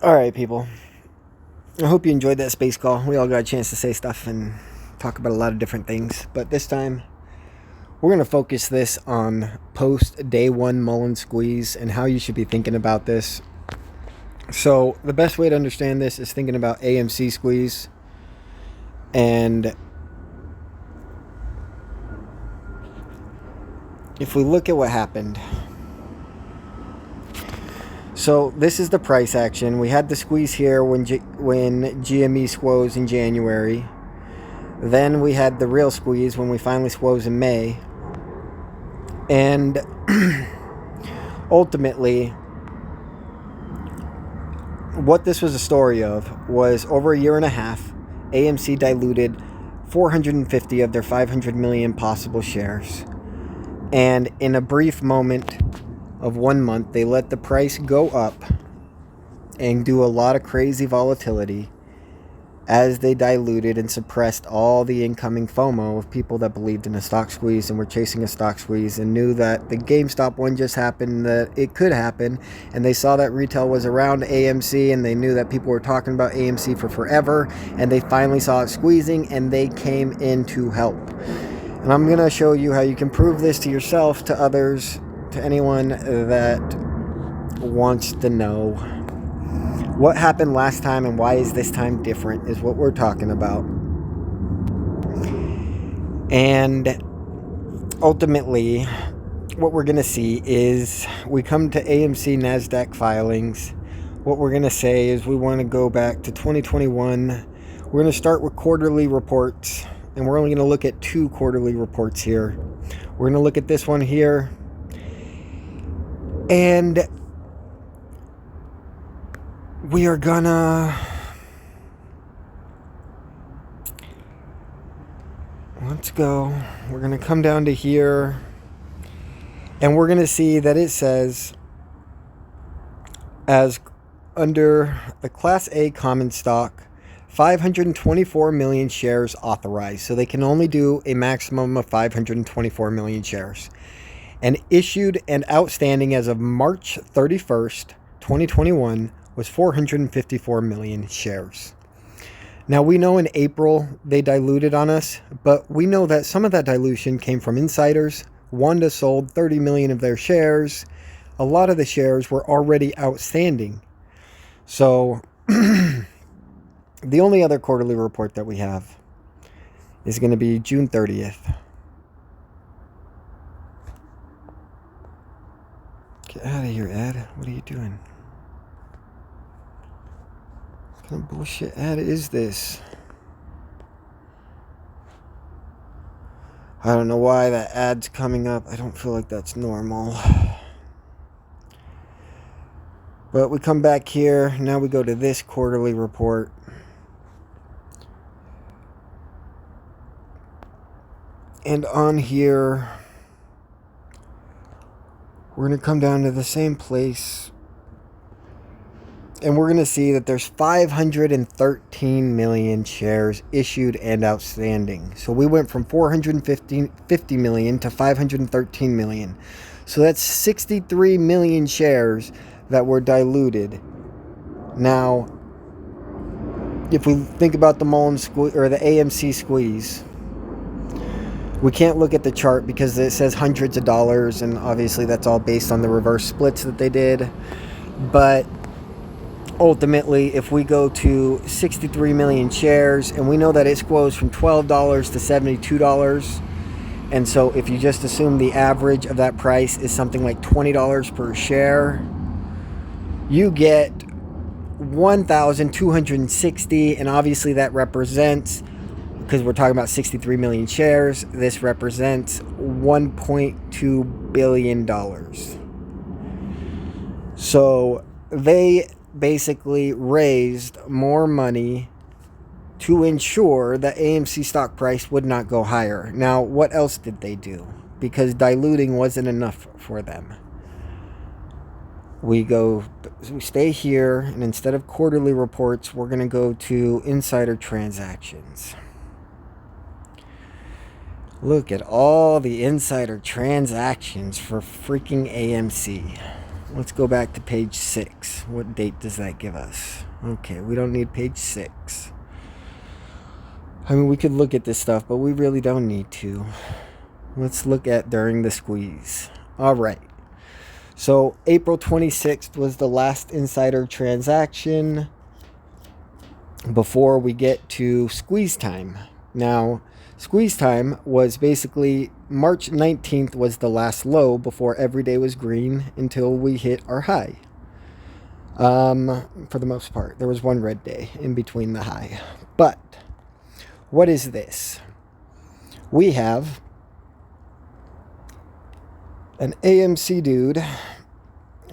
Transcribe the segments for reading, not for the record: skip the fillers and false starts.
All right, people. I hope you enjoyed that space call. We all got a chance to say stuff and talk about a lot of different things. But this time, we're going to focus this on post day one MULN squeeze and how you should be thinking about this. So, the best way to understand this is thinking about AMC squeeze. And if we look at what happened. So this is the price action. We had the squeeze here when GME squoze in January. Then we had the real squeeze when we finally squoze in May. And ultimately, what this was a story of was over a year and a half, AMC diluted 450 of their 500 million possible shares. And in a brief moment of 1 month, they let the price go up and do a lot of crazy volatility as they diluted and suppressed all the incoming FOMO of people that believed in a stock squeeze and were chasing a stock squeeze and knew that the GameStop one just happened, that it could happen, and they saw that retail was around AMC and they knew that people were talking about AMC for forever, and they finally saw it squeezing and they came in to help. And I'm going to show you how you can prove this to yourself, to others, to anyone that wants to know. What happened last time and why is this time different is what we're talking about. And ultimately, what we're going to see is we come to AMC NASDAQ filings. What we're going to say is we want to go back to 2021. We're going to start with quarterly reports, and we're only going to look at 2 quarterly reports here. We're going to look at this one here. And we are gonna, let's go. We're gonna come down to here and we're gonna see that it says, as under the Class A common stock, 524 million shares authorized. So they can only do a maximum of 524 million shares. And issued and outstanding as of March 31st, 2021 was 454 million shares. Now we know in April they diluted on us, but we know that some of that dilution came from insiders. Wanda sold 30 million of their shares. A lot of the shares were already outstanding. So the only other quarterly report that we have is going to be June 30th. Get out of here, Ed. What are you doing? What kind of bullshit ad is this? I don't know why that ad's coming up. I don't feel like that's normal. But we come back here. Now we go to this quarterly report. And on here, we're going to come down to the same place. And we're going to see that there's 513 million shares issued and outstanding. So we went from 450 million to 513 million. So that's 63 million shares that were diluted. Now, if we think about the MULN squeeze or the AMC squeeze, we can't look at the chart because it says hundreds of dollars, and obviously that's all based on the reverse splits that they did. But ultimately, if we go to 63 million shares, and we know that it squoze from $12 to $72, and so if you just assume the average of that price is something like $20 per share, you get 1,260, and obviously that represents, because we're talking about 63 million shares, this represents $1.2 billion. So they basically raised more money to ensure that AMC stock price would not go higher. Now, what else did they do? Because diluting wasn't enough for them. We stay here, and instead of quarterly reports, we're going to go to insider transactions. Look at all the insider transactions for freaking AMC. Let's go back to page 6. What date does that give us? Okay, we don't need page 6. I mean, we could look at this stuff, but we really don't need to. Let's look at during the squeeze. All right. So April 26th was the last insider transaction before we get to squeeze time. Now, squeeze time was basically March 19th was the last low before every day was green until we hit our high. For the most part, there was one red day in between the high. But what is this? We have an AMC dude.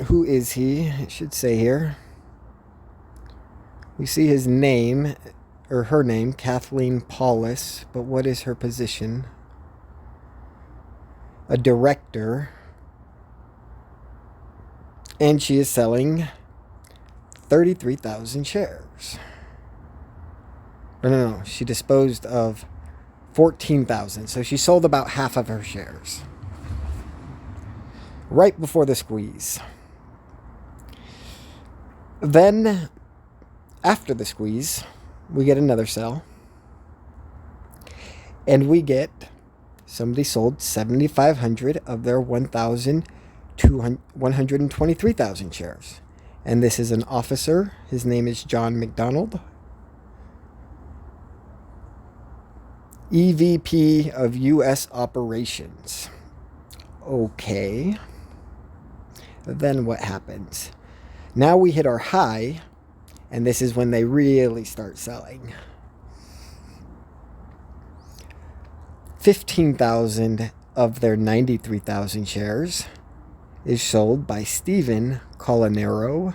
Who is he? It should say here. We see his name, or her name, Kathleen Paulus. But what is her position? A director. And she is selling 33,000 shares. No. She disposed of 14,000. So she sold about half of her shares. Right before the squeeze. Then, after the squeeze, we get another sell. And we get, somebody sold 7,500 of their 123,000 shares. And this is an officer. His name is John McDonald. EVP of U.S. Operations. Okay. Then what happens? Now we hit our high, and this is when they really start selling. 15,000 of their 93,000 shares is sold by Stephen Colanero.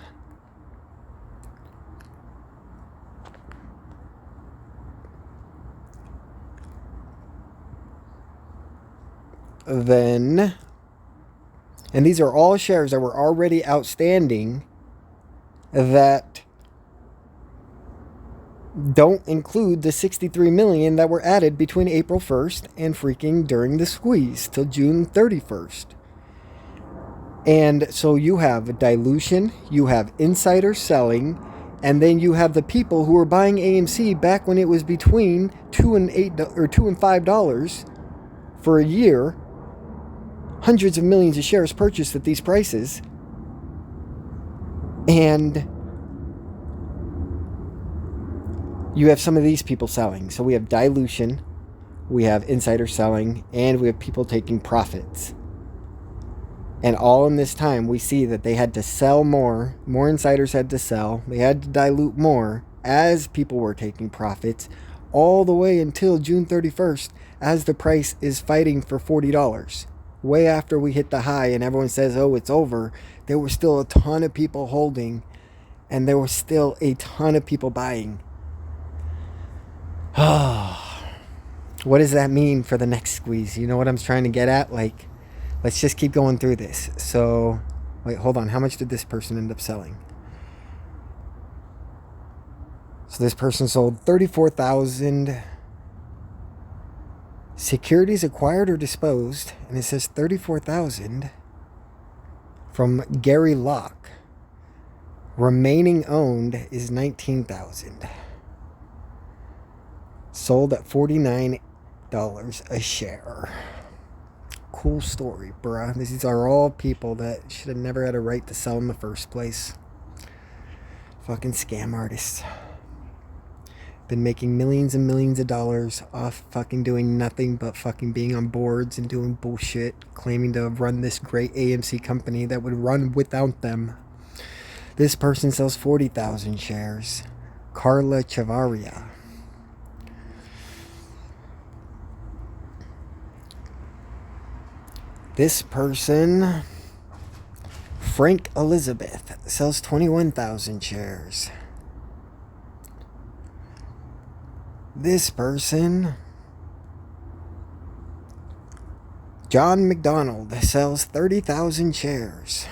Then, and these are all shares that were already outstanding that don't include the 63 million that were added between April 1st and freaking during the squeeze till June 31st. And so you have dilution, you have insider selling, and then you have the people who were buying AMC back when it was between $2 and $5 for a year. Hundreds of millions of shares purchased at these prices. And you have some of these people selling. So we have dilution, we have insider selling, and we have people taking profits. And all in this time, we see that they had to sell more. More insiders had to sell. They had to dilute more as people were taking profits all the way until June 31st as the price is fighting for $40. Way after we hit the high and everyone says, oh, it's over, there were still a ton of people holding and there was still a ton of people buying. What does that mean for the next squeeze? You know what I'm trying to get at? Like, let's just keep going through this. So, wait, hold on. How much did this person end up selling? So this person sold 34,000 securities acquired or disposed, and it says 34,000 from Gary Locke. Remaining owned is 19,000. Sold at $49 a share. Cool story, bruh. These are all people that should have never had a right to sell in the first place. Fucking scam artists. Been making millions and millions of dollars off fucking doing nothing but fucking being on boards and doing bullshit, claiming to run this great AMC company that would run without them. This person sells 40,000 shares. Carla Chavaria. This person, Frank Elizabeth, sells 21,000 shares. This person, John McDonald, sells 30,000 shares.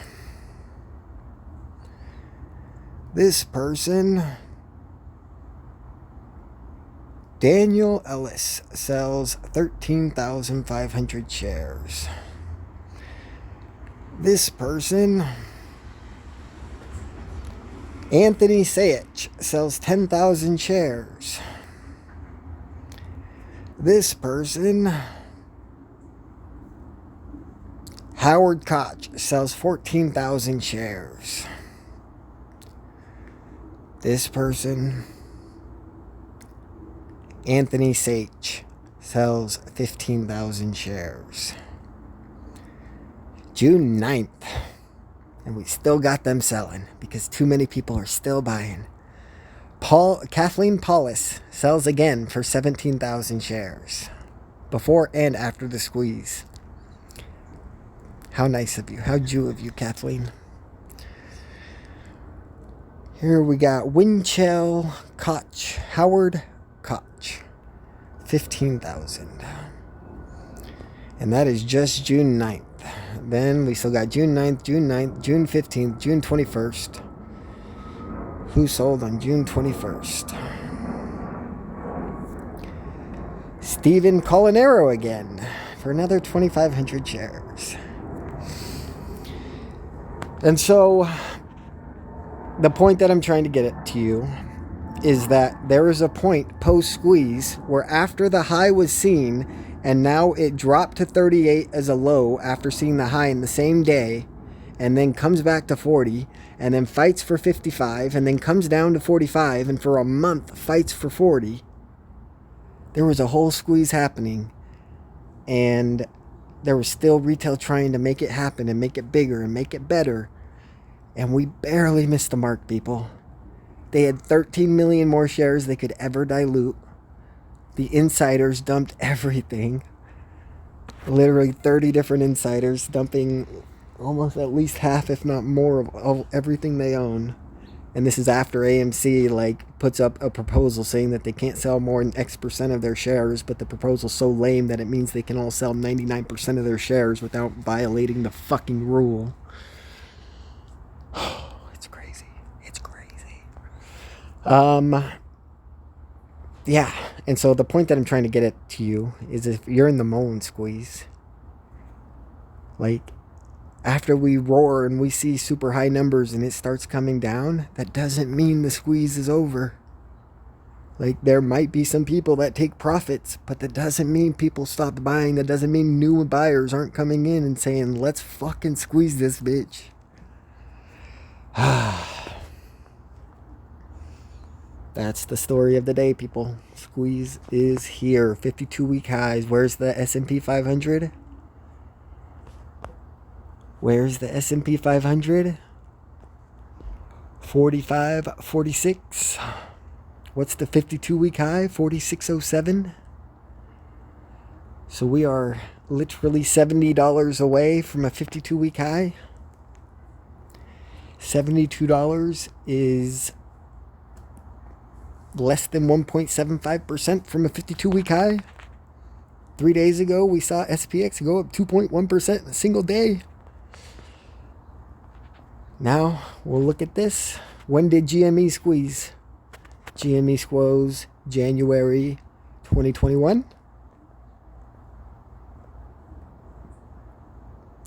This person, Daniel Ellis, sells 13,500 shares. This person, Anthony Sayich sells 10,000 shares. This person, Howard Koch, sells 14,000 shares. This person, Anthony Sayich, sells 15,000 shares. June 9th. And we still got them selling because too many people are still buying. Kathleen Paulus sells again for 17,000 shares. Before and after the squeeze. How nice of you. How Jew of you, Kathleen. Here we got Winchell Koch. Howard Koch. 15,000. And that is just June 9th. Then we still got June 9th, June 9th, June 15th, June 21st. Who sold on June 21st? Stephen Colinero again for another 2,500 shares. And so the point that I'm trying to get it to you is that there is a point post-squeeze where after the high was seen and now it dropped to 38 as a low after seeing the high in the same day, and then comes back to 40, and then fights for 55, and then comes down to 45, and for a month fights for 40. There was a whole squeeze happening, and there was still retail trying to make it happen and make it bigger and make it better, and we barely missed the mark, people. They had 13 million more shares they could ever dilute. The insiders dumped everything. Literally 30 different insiders dumping almost at least half, if not more, of everything they own. And this is after AMC puts up a proposal saying that they can't sell more than X% of their shares, but the proposal's so lame that it means they can all sell 99% of their shares without violating the fucking rule. It's crazy. It's crazy. Yeah, and so the point that I'm trying to get at to you is if you're in the MULN squeeze, after we roar and we see super high numbers and it starts coming down, that doesn't mean the squeeze is over. There might be some people that take profits, but that doesn't mean people stop buying. That doesn't mean new buyers aren't coming in and saying, let's fucking squeeze this bitch. That's the story of the day, people. Squeeze is here. 52-week highs. Where's the S&P 500? Where's the S&P 500? 45, 46. What's the 52-week high? 4607. So we are literally $70 away from a 52-week high. $72 is less than 1.75% from a 52-week high. 3 days ago, we saw SPX go up 2.1% in a single day. Now, we'll look at this. When did GME squeeze? GME squoze January 2021.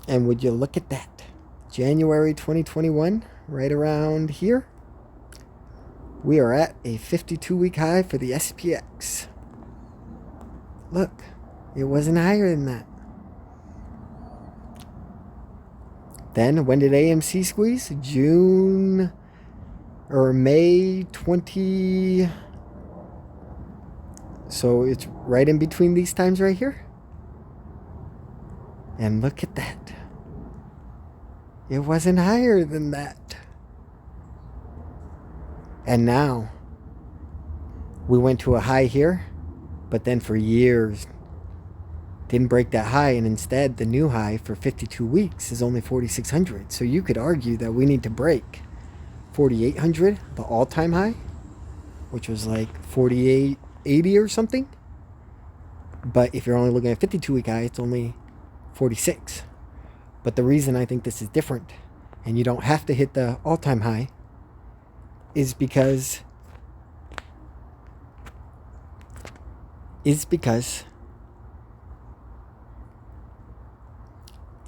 And would you look at that? January 2021, right around here. We are at a 52-week high for the SPX. Look, it wasn't higher than that. Then, when did AMC squeeze? May 20. So it's right in between these times right here. And look at that. It wasn't higher than that. And now, we went to a high here, but then for years, didn't break that high, and instead, the new high for 52 weeks is only 4,600. So you could argue that we need to break 4,800, the all-time high, which was 4,880 or something. But if you're only looking at 52-week high, it's only 46. But the reason I think this is different, and you don't have to hit the all-time high, is because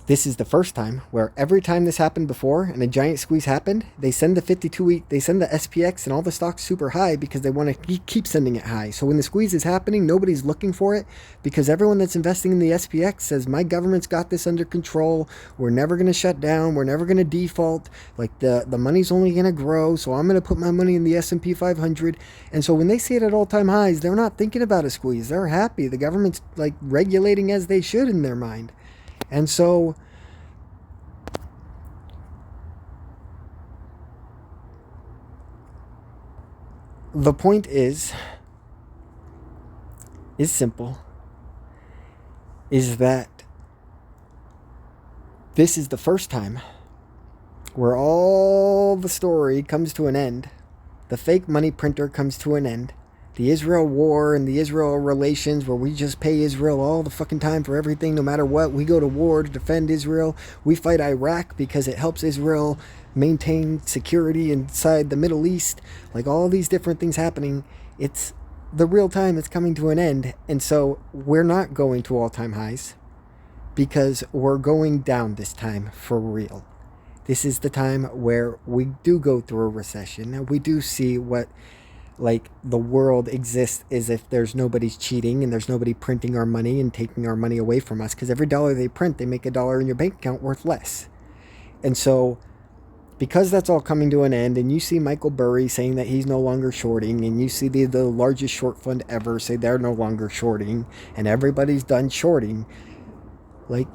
This is the first time where every time this happened before and a giant squeeze happened, they send the 52-week, they send the SPX and all the stocks super high because they want to keep sending it high. So when the squeeze is happening, nobody's looking for it because everyone that's investing in the SPX says, my government's got this under control. We're never going to shut down. We're never going to default. Like the money's only going to grow. So I'm going to put my money in the S&P 500. And so when they see it at all-time highs, they're not thinking about a squeeze. They're happy. The government's like regulating as they should in their mind. And so the point is simple, is that this is the first time where all the story comes to an end. The fake money printer comes to an end. The Israel war and the Israel relations where we just pay Israel all the fucking time for everything, no matter what. We go to war to defend Israel. We fight Iraq because it helps Israel maintain security inside the Middle East. Like all these different things happening. It's the real time it's coming to an end. And so we're not going to all-time highs because we're going down this time for real. This is the time where we do go through a recession and we do see what like the world exists as if there's nobody's cheating and there's nobody printing our money and taking our money away from us, because every dollar they print, they make a dollar in your bank account worth less. And so because that's all coming to an end, and you see Michael Burry saying that he's no longer shorting, and you see the largest short fund ever say they're no longer shorting, and everybody's done shorting, like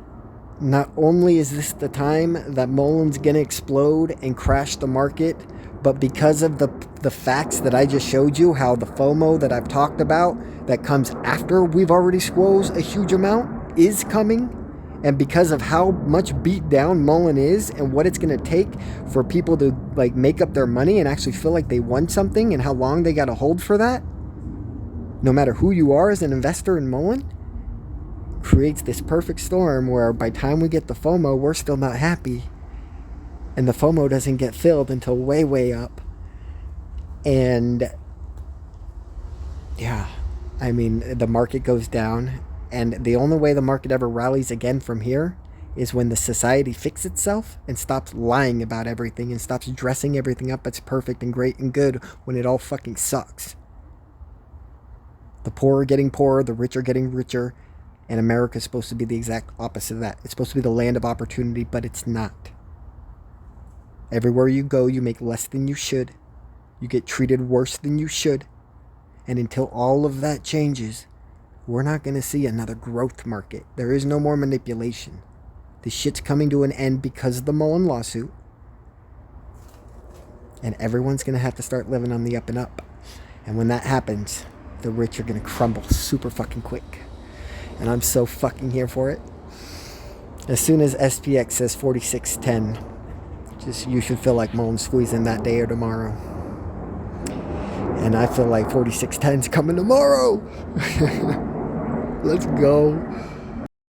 not only is this the time that MULN's gonna explode and crash the market, but because of the facts that I just showed you, how the FOMO that I've talked about that comes after we've already squozed a huge amount is coming, and because of how much beat down MULN is and what it's going to take for people to like make up their money and actually feel like they won something and how long they got to hold for that, no matter who you are as an investor in MULN, creates this perfect storm where by the time we get the FOMO, we're still not happy. And the FOMO doesn't get filled until way, way up. And yeah, I mean, the market goes down. And the only way the market ever rallies again from here is when the society fixes itself and stops lying about everything and stops dressing everything up as perfect and great and good when it all fucking sucks. The poor are getting poorer, the rich are getting richer, and America is supposed to be the exact opposite of that. It's supposed to be the land of opportunity, but it's not. Everywhere you go, you make less than you should. You get treated worse than you should. And until all of that changes, we're not going to see another growth market. There is no more manipulation. This shit's coming to an end because of the MULN lawsuit. And everyone's going to have to start living on the up and up. And when that happens, the rich are going to crumble super fucking quick. And I'm so fucking here for it. As soon as SPX says 4610, just you should feel like MULN squeezing that day or tomorrow. And I feel like 4610's coming tomorrow. Let's go.